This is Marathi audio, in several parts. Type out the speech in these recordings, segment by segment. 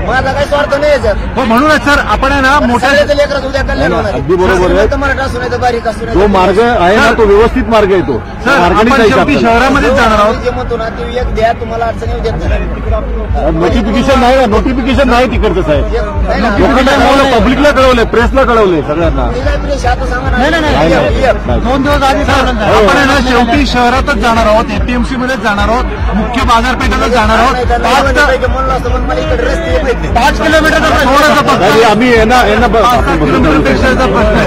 माझा काही स्वार्थ नाही याच्यात. हो म्हणूनच सर आपण आहे ना मोठ्या लेकरात उद्या कल्याण होणार. अगदी बरोबर आहे. मराठा असू नाही तर बारीक असू नाही. जो मार्ग आहे ना तो व्यवस्थित मार्ग आहे तो. सर आपण शेवटी शहरामध्येच जाणार आहोत. जे म्हणतो ना ते एक द्या, तुम्हाला अडचणी येऊ देत नाही. नोटिफिकेशन नाही ना, नोटिफिकेशन नाही तिकडचं साहेब. लोकांना पब्लिकला कळवलंय, प्रेसला कळवलंय सगळ्यांना. आता सांगा ना. नाही 2 दिवस आधी आपण आहे ना शेवटी शहरातच जाणार आहोत, एपीएमसी मध्येच जाणार आहोत, मुख्य बाजारपेठेतच जाणार आहोत. म्हणलं असतं पण मला इकडे रस्ते येत नाही. 5 किलोमीटरचा थोडासा पक्का आम्ही यांना 5-7 किलोमीटरपेक्षाचा प्रश्न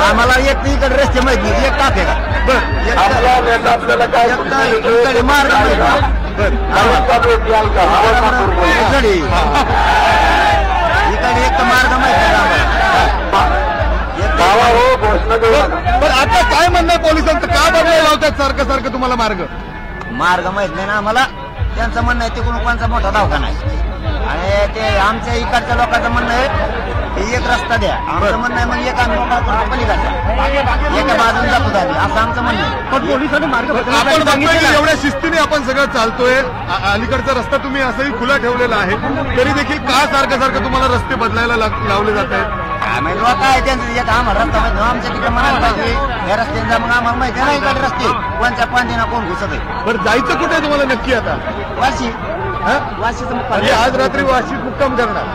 आम्हाला एक इकडे रस्ते माहित नाही, एक टाके का आपल्याला काय इकडे मार्ग इकडे एक तर मार्ग माहित पण आता काय म्हणणं पोलिसांचं, का बदलायला लावतात सारखं तुम्हाला मार्ग माहित नाही ना आम्हाला. त्यांचं म्हणणं आहे तिकडून कोणचा मोठा दवाखाना आहे आणि ते आमच्या इकडच्या लोकांचं म्हणणं आहे एक रस्ता द्या. आमचं म्हणणं आहे मग एक आम्ही पलीकडचा एका बाजून जातो आम्ही, असं आमचं म्हणणं आहे. पण पोलिसांनी मार्ग आपण बघतोय एवढ्या शिस्तीने आपण सगळं चालतोय. अलीकडचा रस्ता तुम्ही असंही खुला ठेवलेला आहे, तरी देखील का सारखं तुम्हाला रस्ते बदलायला लावले जात आहेत? आम्ही लोक आहे त्यांचं एक आम्हाला रस्ता माहिती, आमच्या तिकडे म्हणायला पाहिजे या रस्त्याने जा, मग आम्हाला माहिती आहे ना इकडे रस्ते कोणत्या पांदीना कोण घुसत आहे. बरं जायचं कुठे तुम्हाला नक्की आता? वाशी. वाशीचं आज रात्री वाशीत मुक्काम करणार.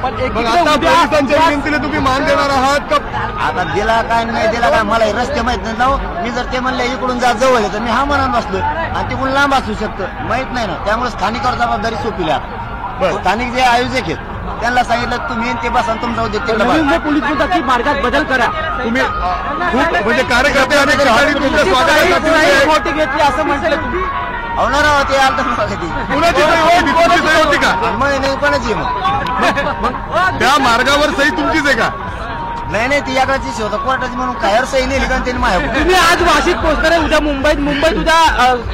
पण आता पोलिसांच्या विनंतीला तुम्ही मान देणार आहात का? आता दिला काय नाही दिला काय मला रस्ते माहित नाही. जाऊ मी जर ते म्हणले इकडून जा जवळ आहे तर मी हा म्हणून बसलो आणि तिकडून लांब असू शकतं, माहित नाही ना. त्यामुळे स्थानिकावर जबाबदारी सोपली आता. स्थानिक जे आयोजक आहेत त्यांना सांगितलं तुम्ही ते बसा तुमचा उद्योग पोलीस म्हणतात की मार्गात बदल करा. तुम्ही खूप म्हणजे कार्यकर्ते अनेक ठिकाणी तुमच्या स्वागतासाठी घेतली असं म्हटलं तुम्ही. होणार आहोत ते आलं कधी कुणाची सही होती का? मग नाही कोणाची मग त्या मार्गावर सही तुमचीच आहे का? नाही ती याकडची होतं कोर्टाची म्हणून कायर सही नेली का त्यांनी माझ्या. तुम्ही आज वाशीत पोहोचणार आहे, उद्या मुंबईत उद्या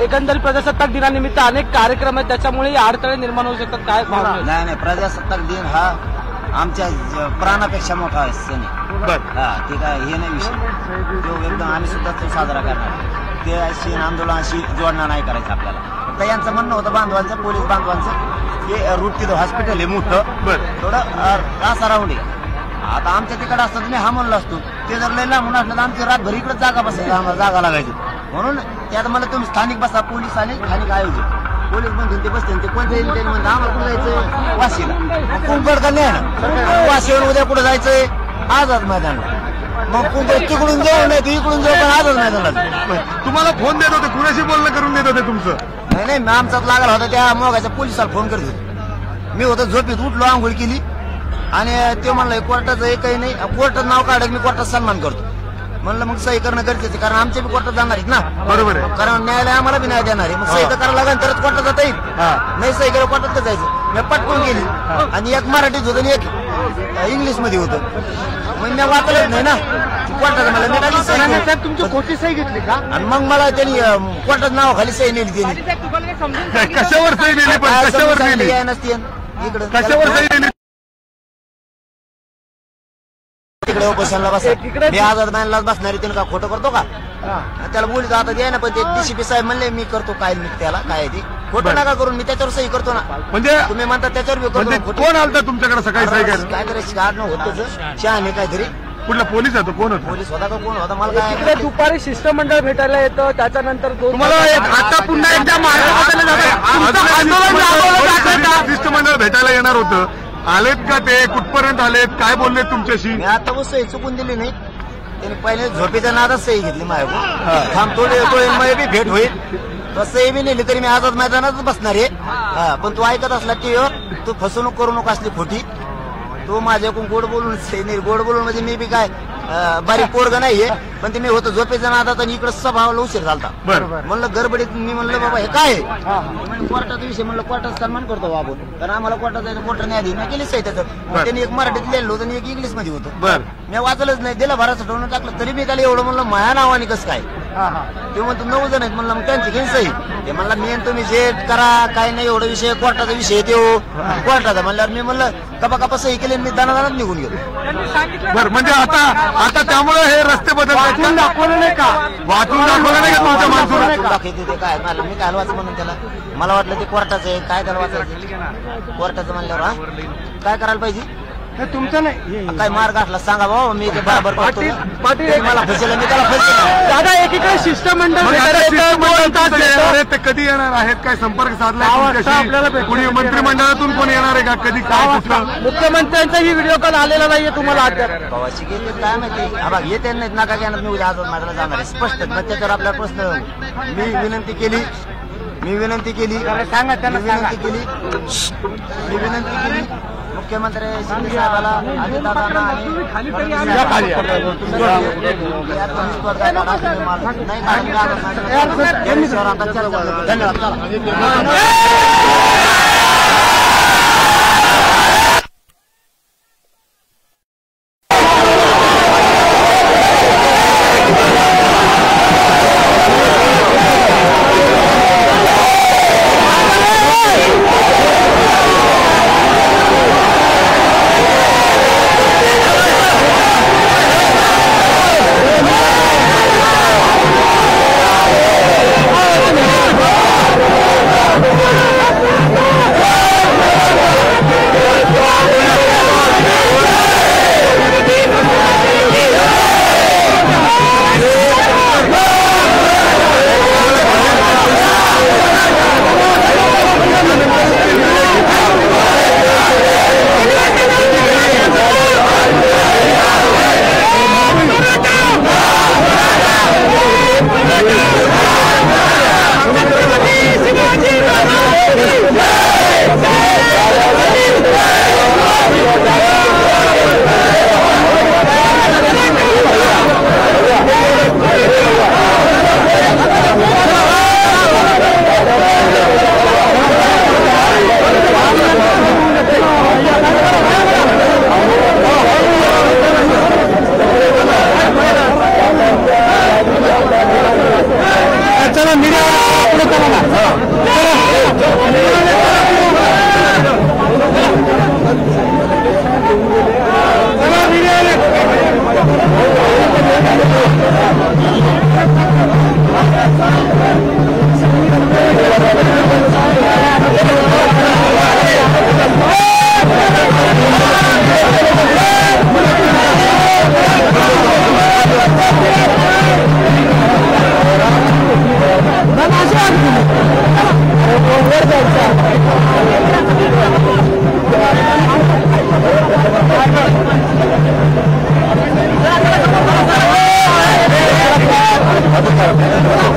एकंदरीत प्रजासत्ताक दिनानिमित्त अनेक कार्यक्रम आहेत, त्याच्यामुळे अडथळे निर्माण होऊ शकतात. काय नाही प्रजासत्ताक दिन हा आमच्या प्राणापेक्षा मोठा आहे सण आहे. हा ठीक आहे, हे नाही विषय जो एकदम आम्ही सुद्धा तो साजरा करणार. ते अशी आंदोलनाशी जोडणं नाही करायचं आपल्याला. फक्त यांचं म्हणणं होतं बांधवांचं, पोलीस बांधवांचं हे रूट तिथं हॉस्पिटल आहे मोठं, थोडं असा राऊंड आहे. आता आमच्या तिकडे असतं मी हा म्हणलो असतो, ते जर लय लांबून असलं तर आमची रातभर इकडे जागा बसायची, आम्हाला जागा लागायची. म्हणून त्यात मला तुम्ही स्थानिक बसा, पोलीस आणि स्थानिक आयोजक पोलीस म्हणतील ते बसतील, ते कोणत्या येईल त्यांनी म्हणतात आम्हाला कुठं जायचंय वाशीला, कुंकड का नाही ना वाशीवर उद्या कुठं जायचंय आझाद मैदानला. मग कुंकड तिकडून जाऊ नाही तर इकडून जाऊ पण आझाद मैदानला. तुम्हाला फोन देत होते, कुणाशी बोलणं करून देत होते तुमचं? नाही मी आमचाच लागला होता, त्या मोगाच्या पोलिसाला फोन करत होते. मी होतो झोपेत, उठलो आंघोळ केली आणि ते म्हणलं कोर्टाचं एकही नाही, कोर्टात नाव काढत मी कोर्टात सन्मान करतो. म्हणलं मग सही करणं गरजेचं, कारण आमचे बी कोर्टात जाणार आहेत ना. बरोबर आहे, कारण न्यायालय आम्हाला बी न्याय देणार आहे. मग सही तर करायला लागेल तरच कोर्टात जाता येईल. नाही सही करायला कोर्टात जायचं. मी पटकून गेली आणि एक मराठीत होतं आणि एक इंग्लिश मध्ये होतं. मग मी वाचलंच नाही ना कोर्टाचं, मला मी टाकली सही. तुमची खोटी सही घेतली का? आणि मग मला त्यांनी कोर्टात नावाखाली सही नेली. त्यांनी कशावर सही नेली? पण कशावर नेली? नसते इकडे कशावर सही नेली? तिकडे उपोषणला बसा, मी आझाद मैदानाला बसणार आहे. का खोटं करतो का? त्याला बोलतो आता द्या ना, पण ते डीसीपी साहेब म्हणले मी करतो काय मी त्याला काय ती खोटं नका करून, मी त्याच्यावर सही करतो ना. म्हणजे तुम्ही म्हणता त्याच्यावर कोण आलता तुमच्याकडे सकाळी सही करायला? काहीतरी कारण होतं शहाणे काहीतरी. कुठला पोलीस होतो? कोण होता? पोलीस होता का कोण होता मला काय. दुपारी शिष्टमंडळ भेटायला येतं, त्याच्यानंतर तुम्हाला आता पुन्हा एकदा शिष्टमंडळ भेटायला येणार होतं, आलेत का ते? कुठपर्यंत आलेत? काय बोलले तुमच्याशी? मी आता सही चुकून दिली नाही. त्याने पहिले झोपेच्या नादात सही घेतली माझ्याकडून थांबतो येतो बी भेट होईल तो सही बी नेली तरी मी आझाद मैदानातच बसणार आहे पण तू ऐकत असला टीव्हीवर तू फसवणूक करू नको असली खोटी तो माझ्याकडून गोड बोलून सही नाही गोड बोलून म्हणजे मी बी काय बारीक पोरग नाहीये पण ते मी होतो झोपेच्या नादात आणि इकडे सभाला उशीर झालता म्हणलं गडबडीत मी म्हणलं बाबा हे काय कोर्टाचा विषय म्हणलं कोर्टाचा सन्मान करतो बाबू कारण आम्हाला कोर्टात जायचं कोर्टाने आधी मी केलीच आहे त्याचं त्यांनी एक मराठीत लिहिलं होतं आणि एक इंग्लिश मध्ये होतं मी वाचलंच नाही दिलं भराचं ठेवून टाकलं तरी मी त्याला एवढं म्हणलं माया नावाने कसं काय ते म्हणतो 9 जण आहेत म्हणलं मग त्यांची घेऊन सही ते म्हणला मी तुम्ही जे करा काय नाही एवढा विषय कोर्टाचा विषय ते कोर्टाचा म्हणल्यावर मी म्हणलं कपा सही केली मी दानादानात निघून गेलो बरं म्हणजे आता त्यामुळे हे रस्ते बदलले दाखवलं नाही का वाचून दाखवलं नाही का तुमच्या माणसाला दाखवते ते काय मला मी काय वाच म्हणून त्याला मला वाटलं ते कोर्टाचं आहे काय त्याला वाचायचं कोर्टाचं म्हणल्यावर काय करायला पाहिजे तुमचं नाही काय मार्ग असला सांगा भाऊ मी ते बरोबर करतो पाटील मला फसलं मी त्याला फसलं दादा एकीकडे शिष्टमंडळ ते कधी येणार आहेत काय संपर्क साधला आपल्याला कोणी मंत्रिमंडळातून कोणी येणार आहे का कधी काय मुख्यमंत्र्यांचाही व्हिडिओ कॉल आलेला नाहीये तुम्हाला अद्याप गावाशी गेले काय माहिती येते नाहीत नाका घेणार मी उद्या आझाद मैदानाला जाणार आहे स्पष्ट मग त्याच्यावर आपला प्रश्न मी विनंती केली मुख्यमंत्री शिंदे साहेबाला आणि दादांना धन्यवाद.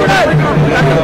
पुढे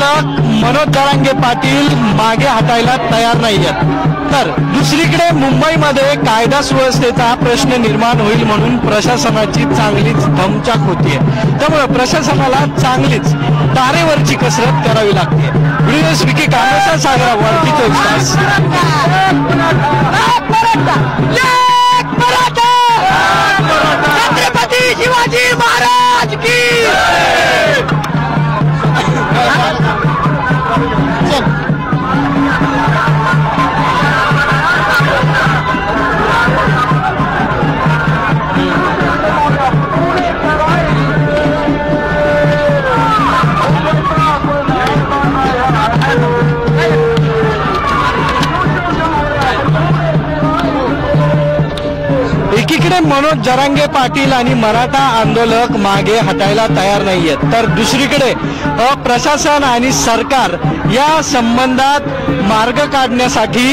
आंदोलक मनोज जरांगे पाटील मागे हटायला तयार नाहीयेत, तर दुसरीकडे मुंबईमध्ये कायदा सुव्यवस्थेचा प्रश्न निर्माण होईल म्हणून प्रशासनाची चांगलीच धमचाक होतीये. त्यामुळे प्रशासनाला चांगलीच तारेवरची कसरत करावी लागते. व्हिडिओ विकी कामेसा सागरा वरती 24 तास. छत्रपती शिवाजी महाराज की एकीकडे मनोज जरांगे पाटील आणि मराठा आंदोलक मागे हटायला तयार नाहीयेत, तर दुसरीकडे प्रशासन आणि सरकार या संबंधात मार्ग काढण्यासाठी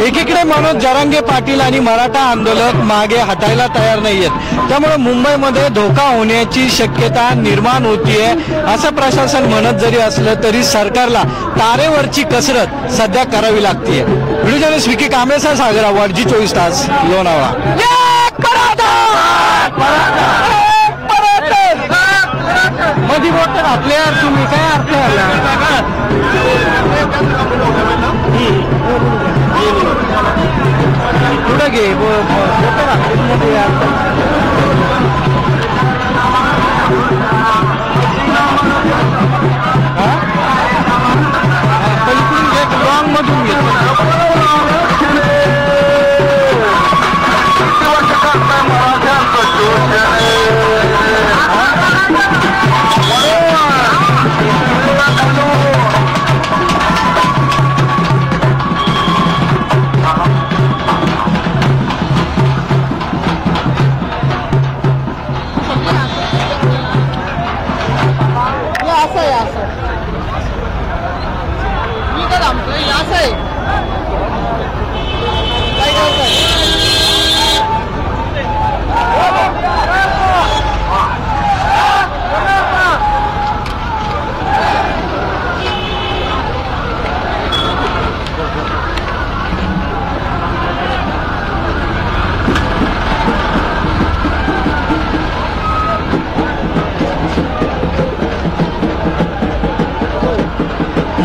एकीकडे मनोज जरांगे पाटील आणि मराठा आंदोलक मागे हटायला तयार नाहीयेत, त्यामुळे मुंबईमध्ये धोका होण्याची शक्यता निर्माण होतीये असं प्रशासन म्हणत जरी असलं तरी सरकारला तारेवरची कसरत सध्या करावी लागतीये. व्हिडिओ जर्नलिस्ट विकी कामेसा सागरा वरजी 24 तास लोणावळा. मधी बोट आपल्या तुम्ही काय अर्थ आला पुढे घे पलीकडून घे लॉंग मधून घे.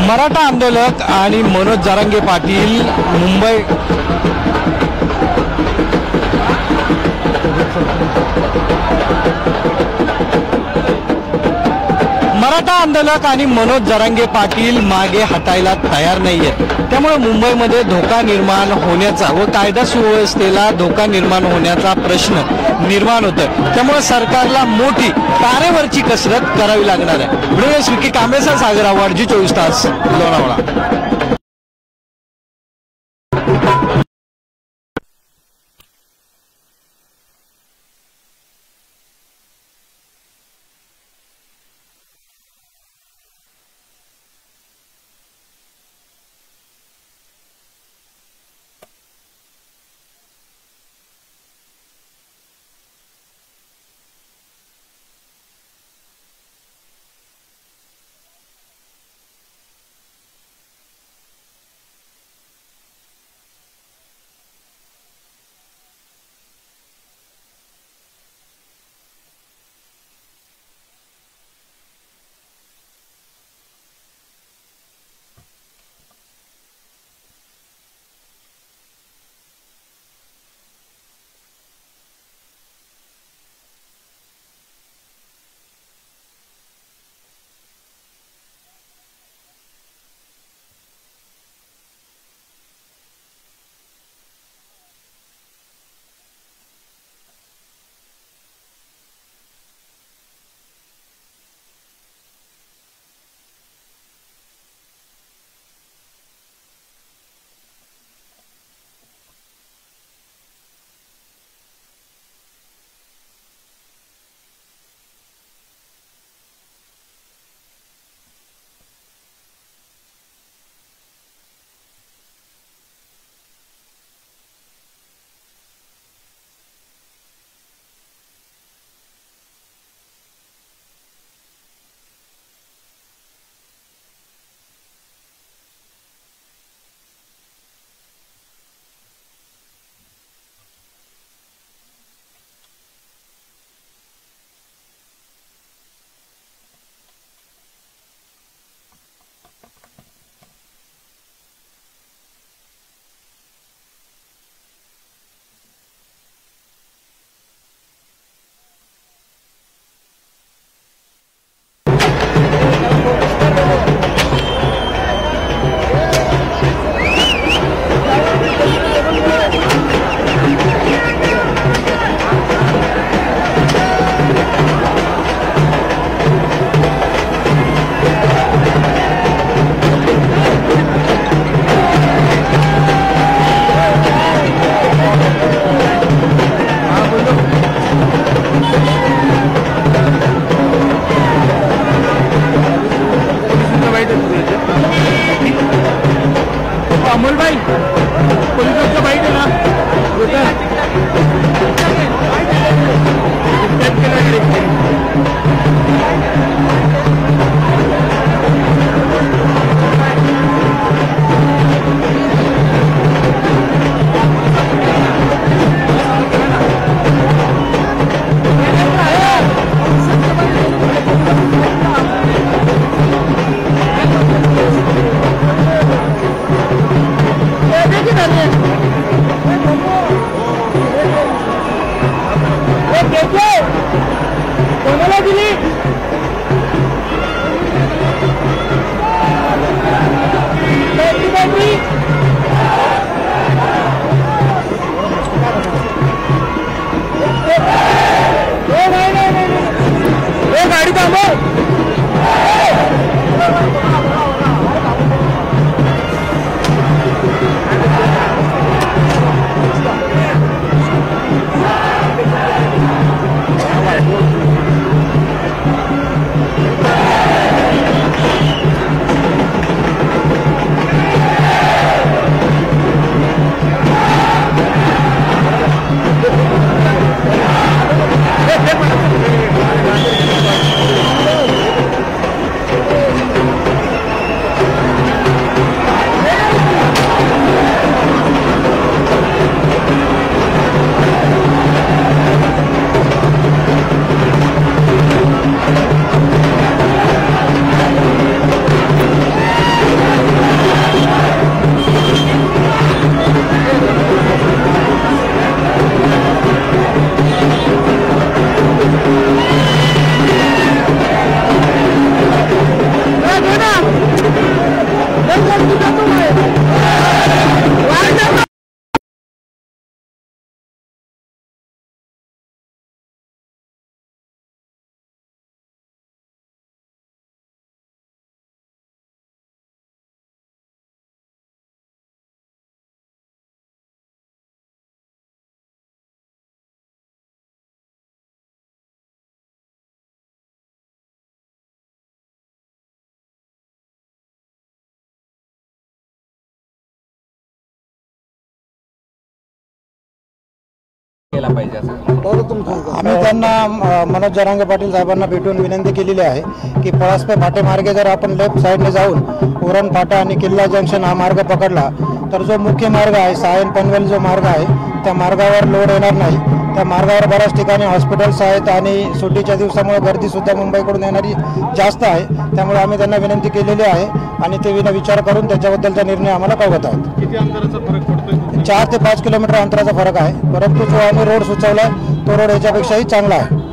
मराठा आंदोलक आणि मनोज जरांगे पाटील मुंबई मराठा आंदोलक आणि मनोज जरांगे पाटील मागे हटायला तयार नाहीयेत, त्यामुळे मुंबईमध्ये धोका निर्माण होण्याचा व कायदा सुव्यवस्थेला धोका निर्माण होण्याचा प्रश्न निर्माण होतोय. त्यामुळे सरकारला मोठी तारेवरची कसरत करावी लागणार आहे. व्हिडिओ विकी कामेसा सागरा वरजी 24 तास लोणावळा. आम्ही त्यांना मनोज जरांगे पाटील साहेबांना भेटून विनंती केलेली आहे की पळसपे फाटेमार्गे जर आपण लेफ्ट साईडने जाऊन उरण फाटा आणि किल्ला जंक्शन हा मार्ग पकडला तर जो मुख्य मार्ग आहे सायन पनवेल जो मार्ग आहे त्या मार्गावर लोड येणार नाही. त्या मार्गावर बऱ्याच ठिकाणी हॉस्पिटल्स आहेत आणि सुट्टीच्या दिवसामुळे गर्दीसुद्धा मुंबईकडून येणारी जास्त आहे. त्यामुळे आम्ही त्यांना विनंती केलेली आहे आणि ते विचार करून त्याच्याबद्दलचा निर्णय आम्हाला कळवत आहेत. किती अंतराचा फरक पडतोय? 4 ते 5 किलोमीटर अंतराचा फरक आहे, परंतु जो आम्ही रोड सुचवला तो रोड याच्यापेक्षाही चांगला आहे.